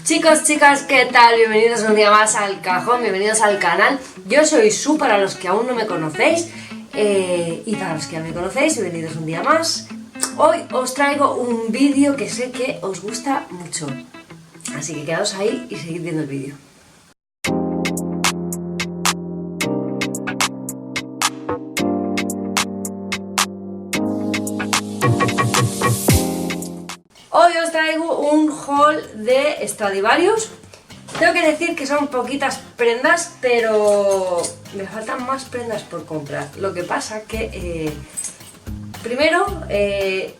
Chicos, chicas, ¿qué tal? Bienvenidos un día más al cajón, bienvenidos al canal. Yo soy Su, para los que aún no me conocéis, y para los que ya me conocéis, bienvenidos un día más. Hoy os traigo un vídeo que sé que os gusta mucho, así que quedaos ahí y seguid viendo el vídeo. Hoy os traigo un haul de Stradivarius. Tengo que decir que son poquitas prendas, pero me faltan más prendas por comprar. Lo que pasa que, primero, que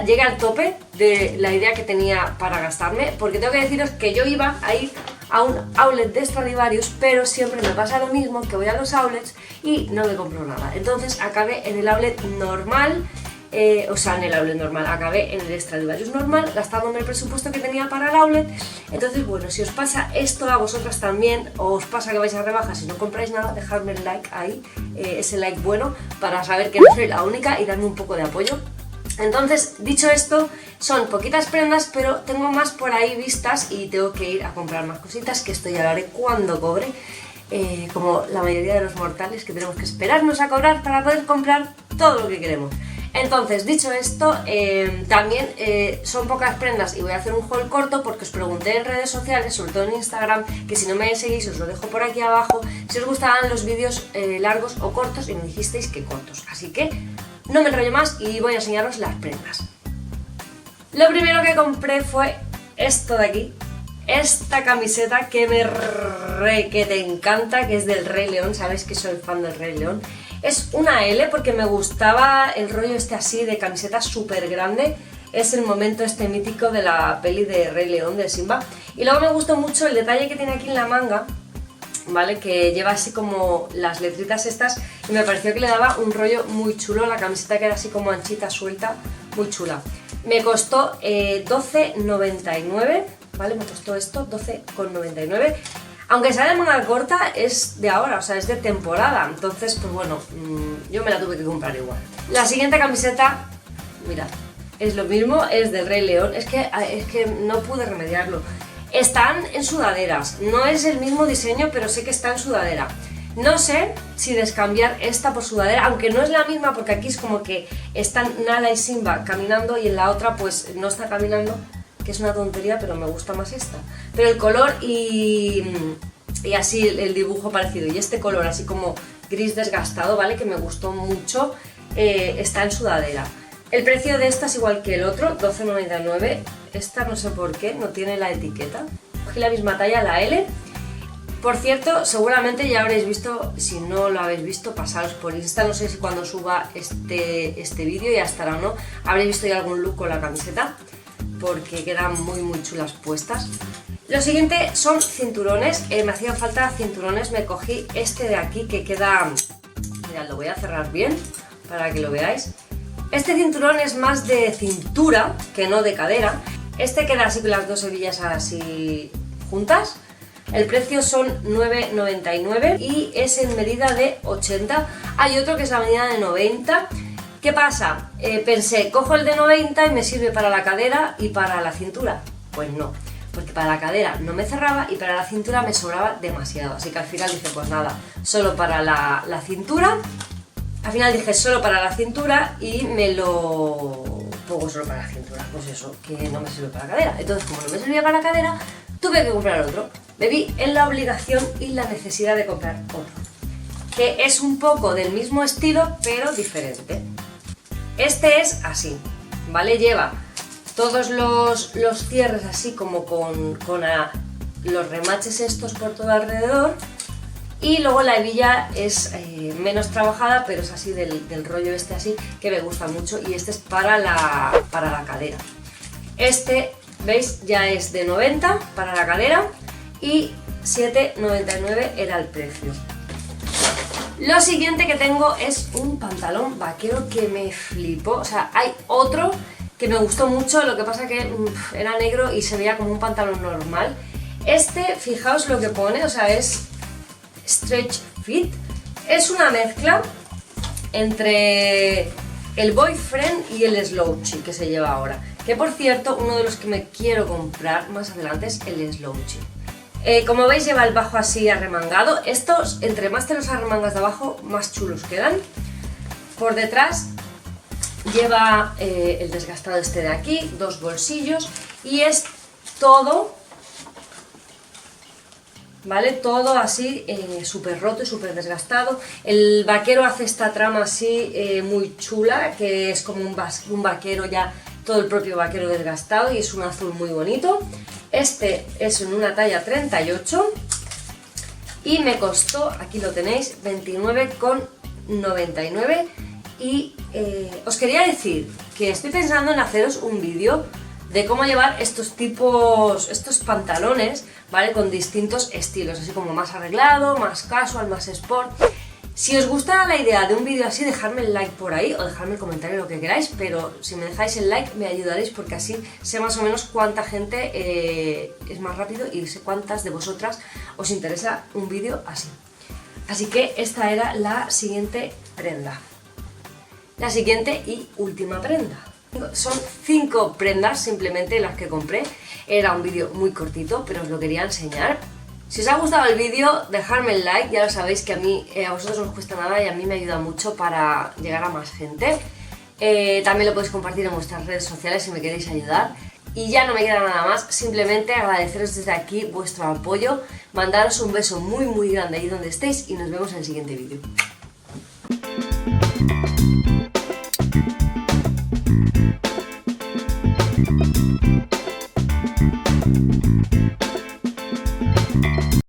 llegué al tope de la idea que tenía para gastarme, porque tengo que deciros que yo iba a ir a un outlet de Stradivarius, pero siempre me pasa lo mismo, que voy a los outlets y no me compro nada. Entonces acabé en el outlet normal. Acabé en el Stradivarius normal, gastándome el presupuesto que tenía para el outlet. Entonces, bueno, si os pasa esto a vosotras también, o os pasa que vais a rebajas y no compráis nada, dejadme el like ahí, ese like bueno, para saber que no soy la única y darme un poco de apoyo. Entonces, dicho esto, son poquitas prendas, pero tengo más por ahí vistas y tengo que ir a comprar más cositas, que esto ya lo haré cuando cobre. Como la mayoría de los mortales, que tenemos que esperarnos a cobrar para poder comprar todo lo que queremos. Entonces, dicho esto, también son pocas prendas y voy a hacer un haul corto porque os pregunté en redes sociales, sobre todo en Instagram, que si no me seguís os lo dejo por aquí abajo, si os gustaban los vídeos largos o cortos, y me dijisteis que cortos. Así que no me enrollo más y voy a enseñaros las prendas. Lo primero que compré fue esto de aquí, esta camiseta que que te encanta, que es del Rey León. Sabéis que soy fan del Rey León. Es una L porque me gustaba el rollo este así de camiseta súper grande. Es el momento este mítico de la peli de Rey León, de Simba. Y luego me gustó mucho el detalle que tiene aquí en la manga, ¿vale? Que lleva así como las letritas estas, y me pareció que le daba un rollo muy chulo. La camiseta que era así como anchita, suelta, muy chula. Me costó 12,99, ¿vale? Me costó esto 12,99. Aunque sea de manga corta, es de ahora, o sea, es de temporada. Entonces, pues bueno, yo me la tuve que comprar igual. La siguiente camiseta, mirad, es lo mismo, es del Rey León. Es que no pude remediarlo. Están en sudaderas, no es el mismo diseño, pero sé que está en sudadera. No sé si descambiar esta por sudadera, aunque no es la misma, porque aquí es como que están Nala y Simba caminando y en la otra pues no está caminando, que es una tontería, pero me gusta más esta. Pero el color y así el dibujo parecido, y este color así como gris desgastado, ¿vale? Que me gustó mucho, está en sudadera. El precio de esta es igual que el otro, 12,99. Esta no sé por qué, no tiene la etiqueta. Cogí la misma talla, la L. Por cierto, seguramente ya habréis visto, si no lo habéis visto, pasaros por Insta. No sé si cuando suba este vídeo ya estará o no. Habréis visto ya algún look con la camiseta, porque quedan muy chulas puestas. Lo siguiente son cinturones. Me hacían falta cinturones. Me cogí este de aquí que queda... Mirad, lo voy a cerrar bien para que lo veáis. Este cinturón es más de cintura que no de cadera. Este queda así con las dos hebillas así juntas. El precio son 9,99 y es en medida de 80. Hay otro que es la medida de 90. ¿Qué pasa? Pensé, cojo el de 90 y me sirve para la cadera y para la cintura. Pues no, porque para la cadera no me cerraba y para la cintura me sobraba demasiado. Así que al final dije, pues nada, solo para la cintura. Al final dije solo para la cintura y me lo pongo solo para la cintura. Pues eso, que no me sirve para la cadera. Entonces, como no me servía para la cadera, tuve que comprar otro. Me vi en la obligación y la necesidad de comprar otro, que es un poco del mismo estilo, pero diferente. Este es así, ¿vale? Lleva todos los cierres así como con los remaches estos por todo alrededor. Y luego la hebilla es menos trabajada, pero es así del rollo este así, que me gusta mucho. Y este es para la cadera. Este, ¿veis? Ya es de 90 para la cadera y 7,99 era el precio. Lo siguiente que tengo es un pantalón vaquero que me flipó. O sea, hay otro que me gustó mucho, lo que pasa que era negro y se veía como un pantalón normal. Este, fijaos lo que pone, o sea, es stretch fit. Es una mezcla entre el boyfriend y el slouchy que se lleva ahora. Que por cierto, uno de los que me quiero comprar más adelante es el Slouchy. Como veis lleva el bajo así arremangado. Estos, entre más te los arremangas de abajo, más chulos quedan. Por detrás lleva el desgastado este de aquí, 2 bolsillos y es todo, ¿vale? Todo así súper roto y súper desgastado. El vaquero hace esta trama así muy chula, que es como un vaquero ya, todo el propio vaquero desgastado, y es un azul muy bonito. Este es en una talla 38 y me costó, aquí lo tenéis, 29,99. Y os quería decir que estoy pensando en haceros un vídeo de cómo llevar estos pantalones, ¿vale? Con distintos estilos, así como más arreglado, más casual, más sport. Si os gusta la idea de un vídeo así, dejadme el like por ahí o dejadme el comentario lo que queráis, pero si me dejáis el like me ayudaréis porque así sé más o menos cuánta gente es más rápido y sé cuántas de vosotras os interesa un vídeo así. Así que esta era la siguiente prenda. La siguiente y última prenda. Son 5 prendas simplemente las que compré. Era un vídeo muy cortito, pero os lo quería enseñar. Si os ha gustado el vídeo, dejadme el like, ya lo sabéis que a vosotros no os cuesta nada y a mí me ayuda mucho para llegar a más gente. También lo podéis compartir en vuestras redes sociales si me queréis ayudar. Y ya no me queda nada más, simplemente agradeceros desde aquí vuestro apoyo, mandaros un beso muy grande ahí donde estéis y nos vemos en el siguiente vídeo.